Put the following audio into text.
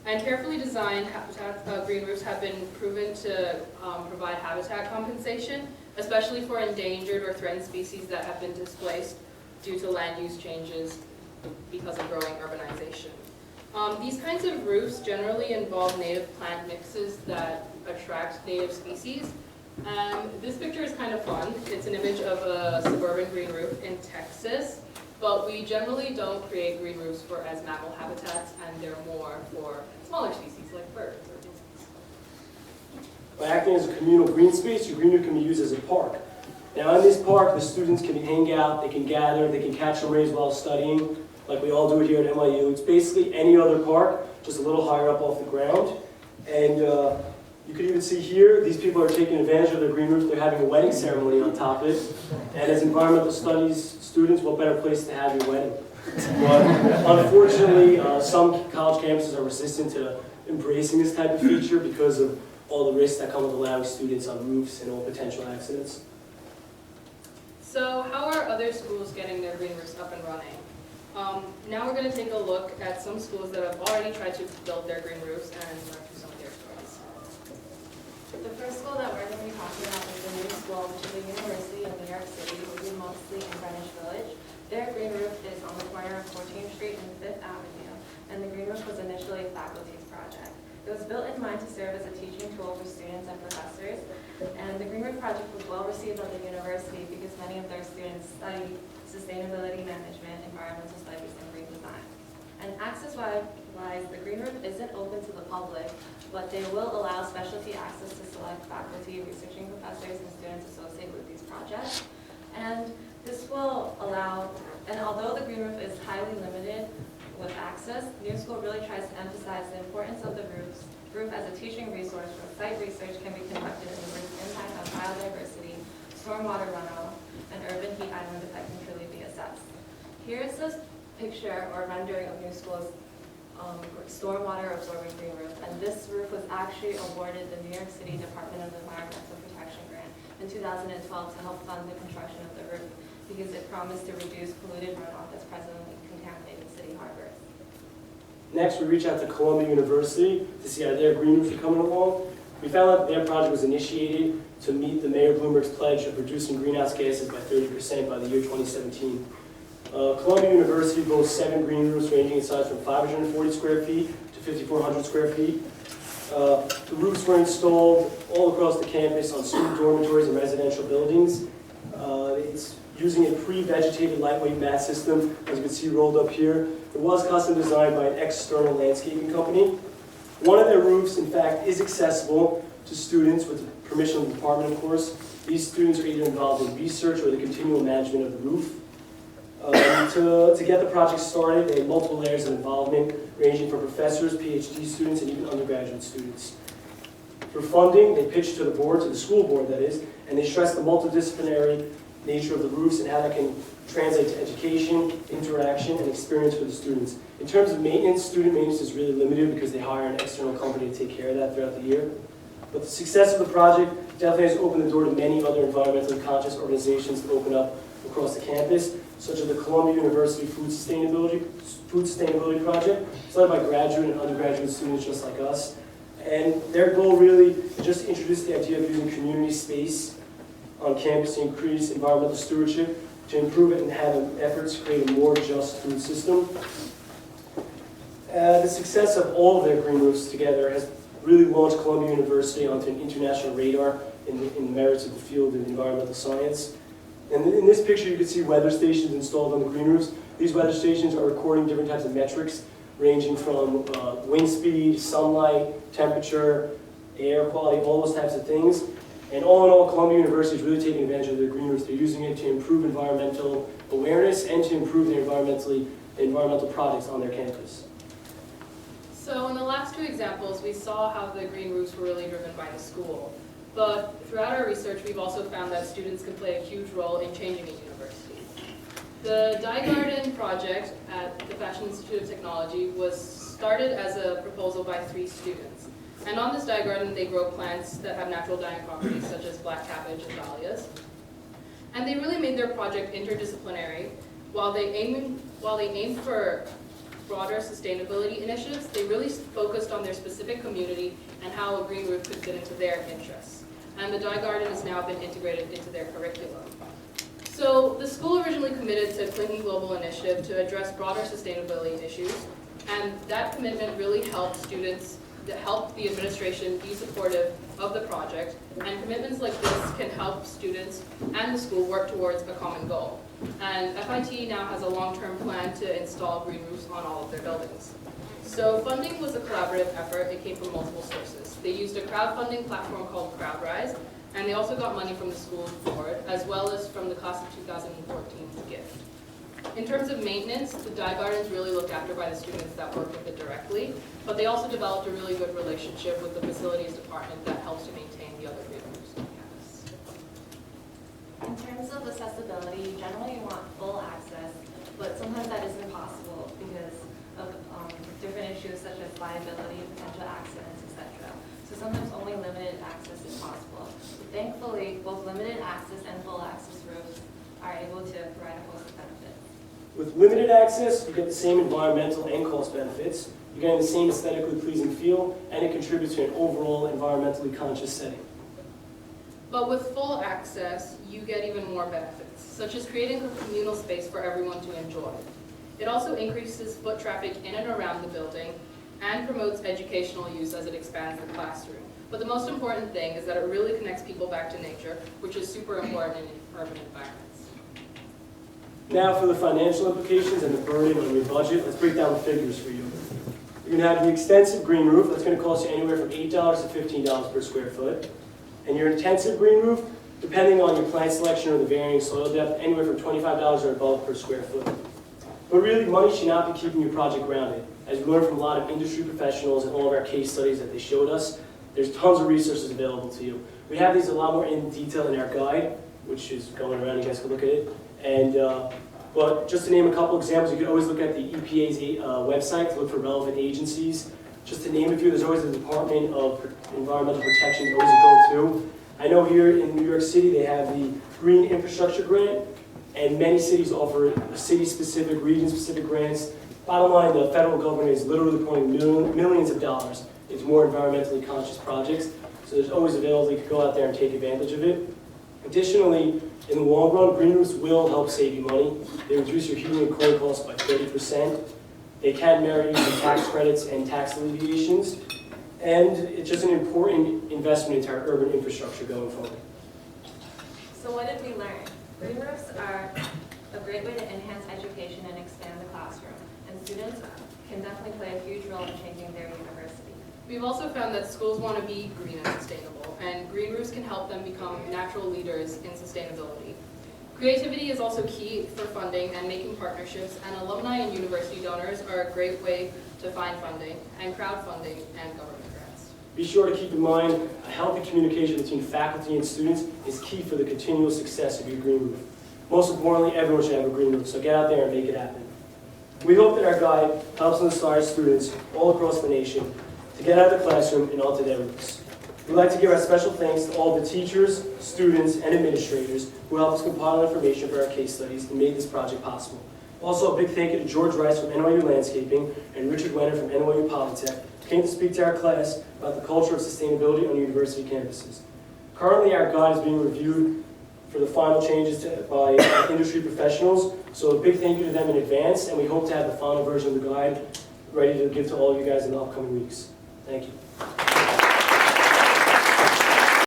And carefully designed green roofs have been proven to provide habitat compensation, especially for endangered or threatened species that have been displaced due to land use changes because of growing urbanization. These kinds of roofs generally involve native plant mixes that attract native species. This picture is kind of fun. It's an image of a suburban green roof in Texas, but we generally don't create green roofs for as mammal habitats, and they're more for smaller species like birds or insects. By acting as a communal green space, your green roof can be used as a park. Now in this park, the students can hang out, they can gather, they can catch some rays while studying, like we all do it here at NYU. It's basically any other park, just a little higher up off the ground. And you can even see here, these people are taking advantage of their green roof. They're having a wedding ceremony on top of it. And as environmental studies students, what better place to have your wedding? But unfortunately, some college campuses are resistant to embracing this type of feature because of all the risks that come with allowing students on roofs and all potential accidents. So how are other schools getting their green roofs up and running? Now we're going to take a look at some schools that have already tried to build their green roofs and learn from some of their stories. The first school that we're going to be talking about is the new school, which is the University of New York City, which is mostly in Greenwich Village. Their green roof is on the corner of 14th Street and 5th Avenue, and the green roof was initially a faculty's project. It was built in mind to serve as a teaching tool for students and professors, and the green roof project was well received at the university because many of their students study sustainability management, environmental studies, and green design. And access-wise, the green roof isn't open to the public, but they will allow specialty access to select faculty, researching professors, and students associated with these projects. And this will allow, and although the green roof is highly limited with access, New School really tries to emphasize the importance of the roof as a teaching resource where site research can be conducted in the roof's impact on biodiversity, stormwater runoff, and urban heat island effect can truly be assessed. Here is a picture or rendering of New School's stormwater absorbing green roof, and this roof was actually awarded the New York City Department of Environmental Protection grant in 2012 to help fund the construction of the roof because it promised to reduce polluted runoff that's presently contaminated city harbors. Next, we reached out to Columbia University to see how their green roofs are coming along. We found out their project was initiated to meet the Mayor Bloomberg's pledge of reducing greenhouse gases by 30% by the year 2017. Columbia University boasts 7 green roofs ranging in size from 540 square feet to 5,400 square feet. The roofs were installed all across the campus on student dormitories and residential buildings. It's using a pre-vegetated lightweight mat system, as you can see rolled up here. It was custom designed by an external landscaping company. One of their roofs, in fact, is accessible to students with the permission of the department, of course. These students are either involved in research or the continual management of the roof. To get the project started, they had multiple layers of involvement, ranging from professors, PhD students, and even undergraduate students. For funding, they pitched to the board, to the school board that is, and they stressed the multidisciplinary nature of the roofs and how that can translate to education, interaction, and experience for the students. In terms of maintenance, student maintenance is really limited because they hire an external company to take care of that throughout the year. But the success of the project definitely has opened the door to many other environmentally conscious organizations to open up across the campus, such as the Columbia University Food Sustainability Project. It's led by graduate and undergraduate students just like us. And their goal really is just to introduce the idea of using community space on campus to increase environmental stewardship, to improve it and have efforts to create a more just food system. The success of all of their green roofs together has really launched Columbia University onto an international radar in the merits of the field of environmental science. And in this picture you can see weather stations installed on the green roofs. These weather stations are recording different types of metrics ranging from wind speed, sunlight, temperature, air quality, all those types of things. And all in all, Columbia University is really taking advantage of their green roofs. They're using it to improve environmental awareness and to improve their environmental projects on their campus. So in the last 2 examples, we saw how the green roofs were really driven by the school. But throughout our research, we've also found that students can play a huge role in changing a university. The Dye Garden project at the Fashion Institute of Technology was started as a proposal by 3 students. And on this dye garden, they grow plants that have natural dyeing properties, such as black cabbage and dahlias. And they really made their project interdisciplinary, while they aimed for broader sustainability initiatives, they really focused on their specific community and how a green roof could fit into their interests. And the Dye Garden has now been integrated into their curriculum. So the school originally committed to a Clinton Global Initiative to address broader sustainability issues, and that commitment really helped students, helped the administration be supportive of the project, and commitments like this can help students and the school work towards a common goal. And FIT now has a long-term plan to install green roofs on all of their buildings. So funding was a collaborative effort. It came from multiple sources. They used a crowdfunding platform called CrowdRise, and they also got money from the school board, as well as from the class of 2014's gift. In terms of maintenance, the Dye Garden is really looked after by the students that work with it directly, but they also developed a really good relationship with the facilities department that helps to maintain the other green roofs on campus. In terms of accessibility, you generally want full access, but sometimes that isn't possible because of different issues such as liability, potential accidents, etc. So sometimes only limited access is possible. But thankfully, both limited access and full access roofs are able to provide a host of benefits. With limited access, you get the same environmental and cost benefits. You're getting the same aesthetically pleasing feel, and it contributes to an overall environmentally conscious setting. But with full access, you get even more benefits, such as creating a communal space for everyone to enjoy. It also increases foot traffic in and around the building and promotes educational use as it expands the classroom. But the most important thing is that it really connects people back to nature, which is super important in urban environments. Now for the financial implications and the burden on your budget, let's break down the figures for you. You're going to have the extensive green roof. That's going to cost you anywhere from $8 to $15 per square foot. And your intensive green roof, depending on your plant selection or the varying soil depth, anywhere from $25 or above per square foot. But really, money should not be keeping your project grounded. As we learned from a lot of industry professionals and all of our case studies that they showed us, there's tons of resources available to you. We have these a lot more in detail in our guide, which is going around, you guys can look at it. And, but just to name a couple examples, you can always look at the EPA's website to look for relevant agencies. Just to name a few, there's always the Department of Environmental Protection, always a go-to. I know here in New York City they have the Green Infrastructure Grant, and many cities offer city-specific, region-specific grants. Bottom line, the federal government is literally pouring millions of dollars into more environmentally conscious projects, so there's always available. You can go out there and take advantage of it. Additionally, in the long run, green roofs will help save you money. They reduce your heating and cooling costs by 30%. They can merit you some tax credits and tax alleviations. And it's just an important investment into our urban infrastructure going forward. So what did we learn? Green roofs are a great way to enhance education and expand the classroom. And students can definitely play a huge role in changing their university. We've also found that schools want to be green and sustainable, and green roofs can help them become natural leaders in sustainability. Creativity is also key for funding and making partnerships, and alumni and university donors are a great way to find funding, and crowdfunding and government grants. Be sure to keep in mind a healthy communication between faculty and students is key for the continual success of your green roof. Most importantly, everyone should have a green roof, so get out there and make it happen. We hope that our guide helps inspire students all across the nation to get out of the classroom and onto their roofs. We'd like to give our special thanks to all the teachers, students, and administrators who helped us compile information for our case studies and made this project possible. Also, a big thank you to George Rice from NYU Landscaping and Richard Wenner from NYU Polytech, who came to speak to our class about the culture of sustainability on university campuses. Currently, our guide is being reviewed for the final changes by industry professionals, so a big thank you to them in advance, and we hope to have the final version of the guide ready to give to all of you guys in the upcoming weeks. Thank you.